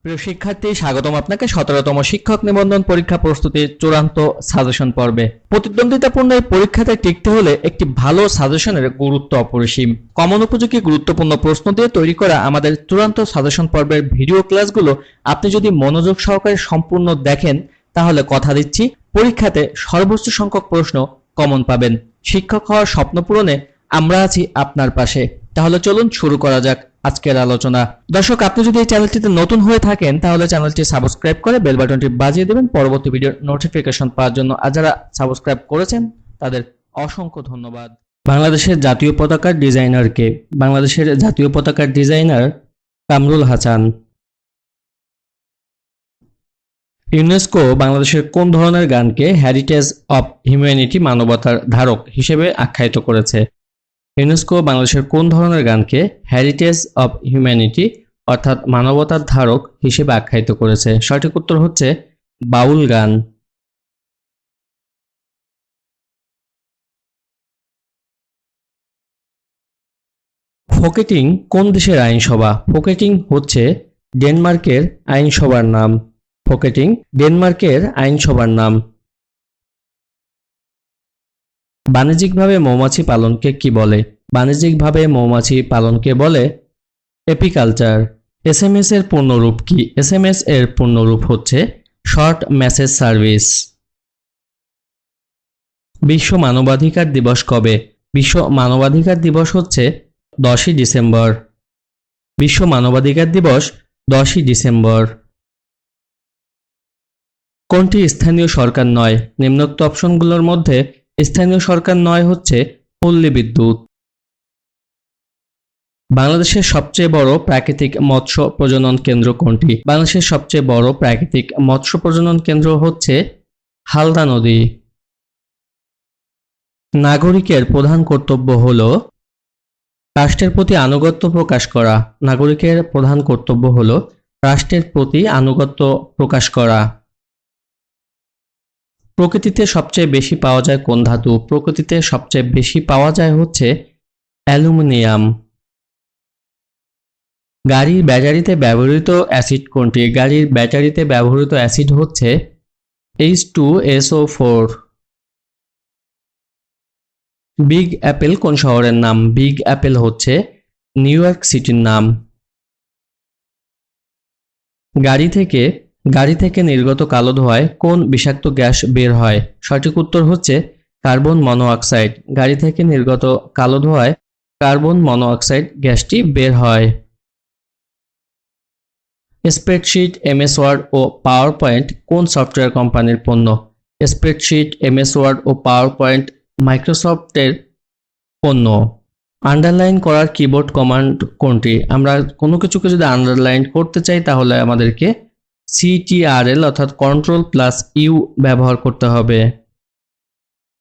প্রিয় শিক্ষার্থী, স্বাগতম আপনাকে 17তম শিক্ষক নিবন্ধন পরীক্ষা প্রস্তুতির চূড়ান্ত সাজেশন পর্বে। প্রতিদ্বন্দ্বিতাপূর্ণ এই পরীক্ষাতে টিকতে হলে একটি ভালো সাজেশনের গুরুত্ব অপরিসীম। কমন উপযোগী গুরুত্বপূর্ণ প্রশ্ন দিয়ে তৈরি করা আমাদের চূড়ান্ত সাজেশন পর্বের ভিডিও ক্লাসগুলো আপনি যদি মনোযোগ সহকারে সম্পূর্ণ দেখেন, তাহলে কথা দিচ্ছি পরীক্ষাতে সর্বোচ্চ সংখ্যক প্রশ্ন কমন পাবেন। শিক্ষক হওয়ার স্বপ্ন পূরণে আমরা আছি আপনার পাশে। তাহলে চলুন শুরু করা যাক আজকের আলোচনা। দর্শক, আপনি যদি এই চ্যানেলটিতে নতুন হয়ে থাকেন তাহলে চ্যানেলটি সাবস্ক্রাইব করে বেল বাটনটি বাজিয়ে দেবেন পরবর্তী ভিডিওর নোটিফিকেশন পাওয়ার জন্য। আর যারা সাবস্ক্রাইব করেছেন তাদের অসংখ্য ধন্যবাদ। বাংলাদেশের জাতীয় পতাকার ডিজাইনার কে? বাংলাদেশের জাতীয় পতাকার ডিজাইনার কামরুল হাসান। ইউনেস্কো বাংলাদেশের কোন ধরনের গানকে হেরিটেজ অব হিউম্যানিটি মানবতার ধারক হিসেবে আখ্যায়িত করেছে? ইউনেস্কো বাংলাদেশের কোন ধরনের গানকে হেরিটেজ অব হিউম্যানিটি অর্থাৎ মানবতার ধারক হিসেবে আখ্যায়িত করেছে? সঠিক উত্তর হচ্ছে বাউল গান। ফোকেটিং কোন দেশের আইনসভা? ফোকেটিং হচ্ছে ডেনমার্কের আইনসভার নাম। ফোকেটিং ডেনমার্কের আইনসভার নাম। বাণিজ্যিকভাবে মৌমাছি পালনকে কি বলে? বাণিজ্যিকভাবে মৌমাছি পালনকে বলে এপিকালচার। এসএমএস এর পূর্ণরূপ কি? এসএমএস এর পূর্ণরূপ হচ্ছে শর্ট মেসেজ সার্ভিস। বিশ্ব মানবাধিকার দিবস কবে? বিশ্ব মানবাধিকার দিবস হচ্ছে 10ই ডিসেম্বর। বিশ্ব মানবাধিকার দিবস 10ই ডিসেম্বর। কোনটি স্থানীয় সরকার নয়? নিম্নোক্ত অপশনগুলোর মধ্যে স্থানীয় সরকার নয় হচ্ছে পল্লী বিদ্যুৎ। বাংলাদেশের সবচেয়ে বড় প্রাকৃতিক মৎস্য প্রজনন কেন্দ্র কোনটি? বাংলাদেশের সবচেয়ে বড় প্রাকৃতিক মৎস্য প্রজনন কেন্দ্র হচ্ছে হালদা নদী। নাগরিকের প্রধান কর্তব্য হল রাষ্ট্রের প্রতি আনুগত্য প্রকাশ করা। নাগরিকের প্রধান কর্তব্য হল রাষ্ট্রের প্রতি আনুগত্য প্রকাশ করা। প্রকৃতিতে সবচেয়ে বেশি পাওয়া যায় কোন ধাতু? প্রকৃতিতে সবচেয়ে বেশি পাওয়া যায় হচ্ছে অ্যালুমিনিয়াম। গাড়ির ব্যাটারিতে ব্যবহৃত অ্যাসিড কোনটি? গাড়ির ব্যাটারিতে ব্যবহৃত অ্যাসিড হচ্ছে H2SO4। বিগ অ্যাপেল কোন শহরের নাম? বিগ অ্যাপেল হচ্ছে নিউ ইয়র্ক সিটির নাম। গাড়ি থেকে নির্গত কালো ধোঁয়ায় কোন বিষাক্ত গ্যাস বের হয়? সঠিক উত্তর হচ্ছে কার্বন মনোঅক্সাইড। গাড়ি থেকে নির্গত কালো ধোঁয়ায় কার্বন মনোঅক্সাইড গ্যাসটি বের হয়। স্প্রেডশিট, এমএস ওয়ার্ড ও পাওয়ার পয়েন্ট কোন সফটওয়্যার কোম্পানির পণ্য? স্প্রেডশিট, এমএস ওয়ার্ড ও পাওয়ার পয়েন্ট মাইক্রোসফটের পণ্য। আন্ডারলাইন করার কিবোর্ড কমান্ড কোনটি? আমরা কোনো কিছুকে যদি আন্ডারলাইন করতে চাই তাহলে আমাদেরকে CTRL অর্থাৎ Ctrl+U ব্যবহার করতে হবে।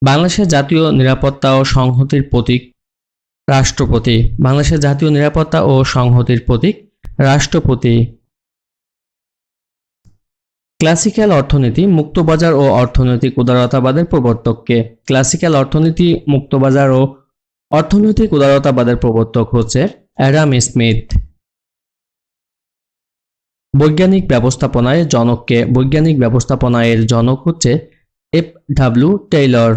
বাংলাদেশের জাতীয় নিরাপত্তা ও সংহতির প্রতীক রাষ্ট্রপতি। বাংলাদেশের জাতীয় নিরাপত্তা ও সংহতির প্রতীক রাষ্ট্রপতি। ক্লাসিক্যাল অর্থনীতি, মুক্তবাজার ও অর্থনৈতিক উদারতাবাদের প্রবর্তক কে? ক্লাসিক্যাল অর্থনীতি, মুক্তবাজার ও অর্থনৈতিক উদারতাবাদের প্রবর্তক হচ্ছে অ্যাডাম স্মিথ। বৈজ্ঞানিক ব্যবস্থাপনায় জনক কে? বৈজ্ঞানিক ব্যবস্থাপনায়ের জনক হচ্ছে F.W. টেইলর।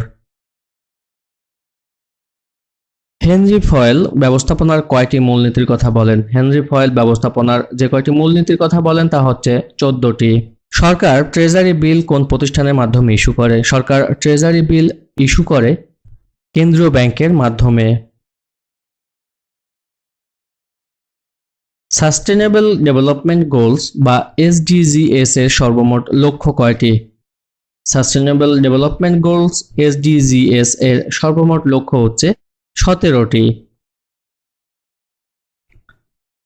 হেনরি ফয়েল ব্যবস্থাপনার কয়টি মূলনীতির কথা বলেন? হেনরি ফয়েল ব্যবস্থাপনার যে কয়টি মূলনীতির কথা বলেন তা হচ্ছে 14টি। সরকার ট্রেজারি বিল কোন প্রতিষ্ঠানের মাধ্যমে ইস্যু করে? সরকার ট্রেজারি বিল ইস্যু করে কেন্দ্রীয় ব্যাংকের মাধ্যমে। সাস্টেনেবল ডেভেলপমেন্ট গোলস বা SDGs এর সর্বমোট লক্ষ্য কয়টি? সাস্টেনেবল ডেভেলপমেন্ট গোলস SDGs এর সর্বমোট লক্ষ্য হচ্ছে 17টি।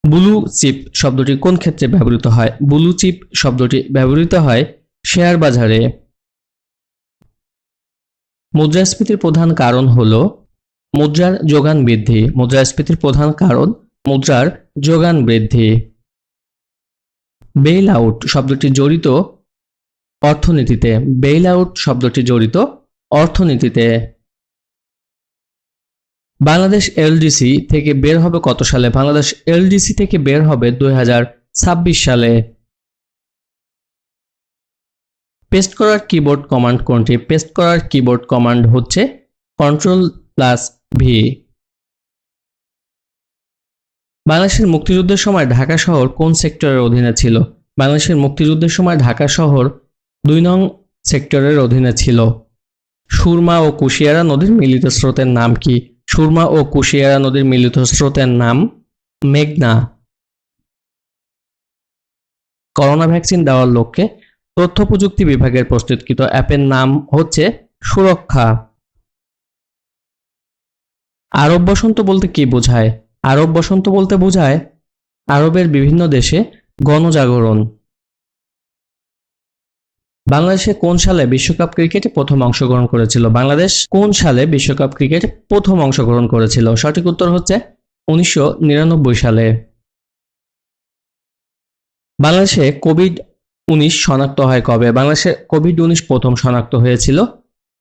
ব্লু চিপ শব্দটি কোন ক্ষেত্রে ব্যবহৃত হয়? ব্লু চিপ শব্দটি ব্যবহৃত হয় শেয়ার বাজারে। মুদ্রাস্ফীতির প্রধান কারণ হল মুদ্রার যোগান বৃদ্ধি। মুদ্রাস্ফীতির প্রধান কারণ মুদ্রার যোগান বৃদ্ধি। বেইল আউট শব্দটি জড়িত অর্থনীতিতে। বেইল আউট শব্দটি জড়িত অর্থনীতিতে। বাংলাদেশ এলডিসি থেকে বের হবে কত সালে? বাংলাদেশ এলডিসি থেকে বের হবে 2026 সালে। পেস্ট করার কিবোর্ড কমান্ড কোনটি? পেস্ট করার কিবোর্ড কমান্ড হচ্ছে Ctrl+V। বাংলাদেশের মুক্তিযুদ্ধের সময় ঢাকা শহর কোন সেক্টরের অধীনে ছিল? বাংলাদেশের মুক্তিযুদ্ধের সময় ঢাকা শহর 2 নং সেক্টরের অধীনে ছিল। সুরমা ও কুশিয়ারা নদীর মিলিত স্রোতের নাম কি? সুরমা ও কুশিয়ারা নদীর মিলিত স্রোতের নাম মেঘনা। করোনা ভ্যাকসিন দেওয়ার লক্ষ্যে তথ্য প্রযুক্তি বিভাগের প্রস্তুতকৃত অ্যাপের নাম হচ্ছে সুরক্ষা। আরব বসন্ত বলতে কি বোঝায়? আরব বসন্ত বলতে বোঝায় আরবের বিভিন্ন দেশে গণজাগরণ। বাংলাদেশে কোন সালে বিশ্বকাপ ক্রিকেটে প্রথম অংশগ্রহণ করেছিল? বাংলাদেশ কোন সালে বিশ্বকাপ ক্রিকেটে প্রথম অংশগ্রহণ করেছিল? সঠিক উত্তর হচ্ছে 1999 সালে। বাংলাদেশে কোভিড-19 শনাক্ত হয় কবে? বাংলাদেশে কোভিড-19 প্রথম শনাক্ত হয়েছিল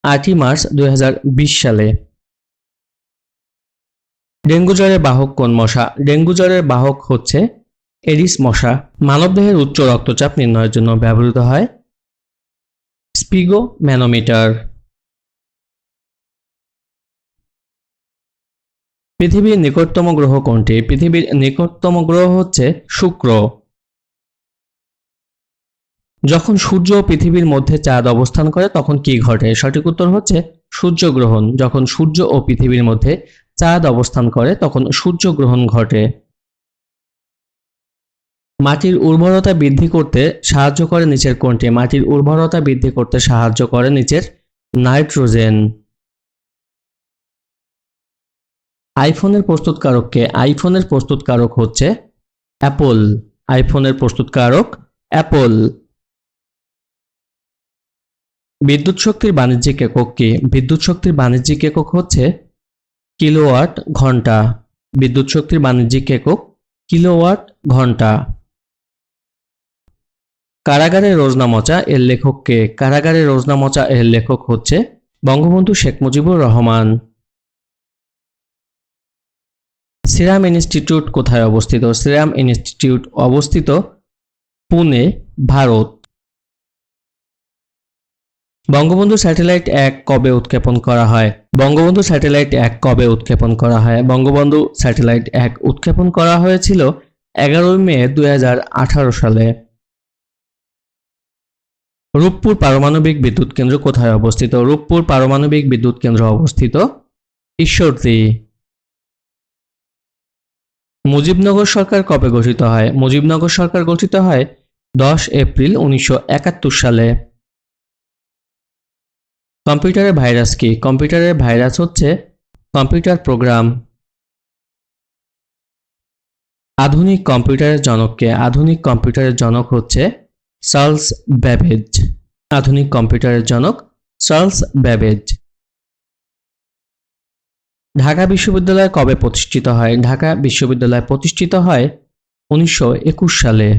8 মার্চ 2020 সালে। ডেঙ্গু জ্বরের বাহক কোন মশা? ডেঙ্গু জ্বরের বাহক হচ্ছে এডিস মশা। মানবদেহের উচ্চ রক্তচাপ নির্ণয়ের জন্য ব্যবহৃত হয় স্পিগোম্যানোমিটার। পৃথিবীর নিকটতম গ্রহ কোনটি? পৃথিবীর নিকটতম গ্রহ হচ্ছে শুক্র। যখন সূর্য ও পৃথিবীর মধ্যে চাঁদ অবস্থান করে তখন কি ঘটে? সঠিক উত্তর হচ্ছে সূর্যগ্রহণ। যখন সূর্য ও পৃথিবীর মধ্যে চাঁদ অবস্থান করে তখন সূর্যগ্রহণ ঘটে। মাটির উর্বরতা বৃদ্ধি করতে সাহায্য করে নিচের কোনটি? মাটির উর্বরতা বৃদ্ধি করতে সাহায্য করে নিচের নাইট্রোজেন। আইফোনের প্রস্তুতকারক কে? আইফোনের প্রস্তুতকারক হচ্ছে অ্যাপল। আইফোনের প্রস্তুতকারক অ্যাপল। বিদ্যুৎ শক্তির বাণিজ্যিক একক কি? বিদ্যুৎ শক্তির বাণিজ্যিক একক হচ্ছে কিলোওয়াট ঘন্টা। বিদ্যুৎ শক্তির বাণিজ্যিক একক কিলোওয়াট ঘন্টা। কারাগারে রোজনামচা এর লেখক কে? কারাগারে রোজনামচা এর লেখক হচ্ছে বঙ্গবন্ধু শেখ মুজিবুর রহমান। সিরাম ইনস্টিটিউট কোথায় অবস্থিত? সিরাম ইনস্টিটিউট অবস্থিত পুনে, ভারত। বঙ্গবন্ধু স্যাটেলাইট 1 কবে উৎক্ষেপণ করা হয়? বঙ্গবন্ধু স্যাটেলাইট 1 কবে উৎক্ষেপণ করা হয়? বঙ্গবন্ধু স্যাটেলাইট 1 উৎক্ষেপণ করা হয়েছিল 11 মে 2018 সালে। রূপপুর পারমাণবিক বিদ্যুৎ কেন্দ্র কোথায় অবস্থিত? রূপপুর পারমাণবিক বিদ্যুৎ কেন্দ্র অবস্থিত ঈশ্বরদী। মুজিবনগর সরকার কবে গঠিত হয়? মুজিবনগর সরকার গঠিত হয় 10 এপ্রিল 1971 সালে। কম্পিউটারের ভাইরাস কি? কম্পিউটারের ভাইরাস হচ্ছে কম্পিউটার প্রোগ্রাম। আধুনিক কম্পিউটারের জনক কে? আধুনিক কম্পিউটারের জনক হচ্ছে চার্লস ব্যাবেজ। আধুনিক কম্পিউটারের জনক চার্লস ব্যাবেজ। ঢাকা বিশ্ববিদ্যালয় কবে প্রতিষ্ঠিত হয়? ঢাকা বিশ্ববিদ্যালয় প্রতিষ্ঠিত হয় 1921 সালে।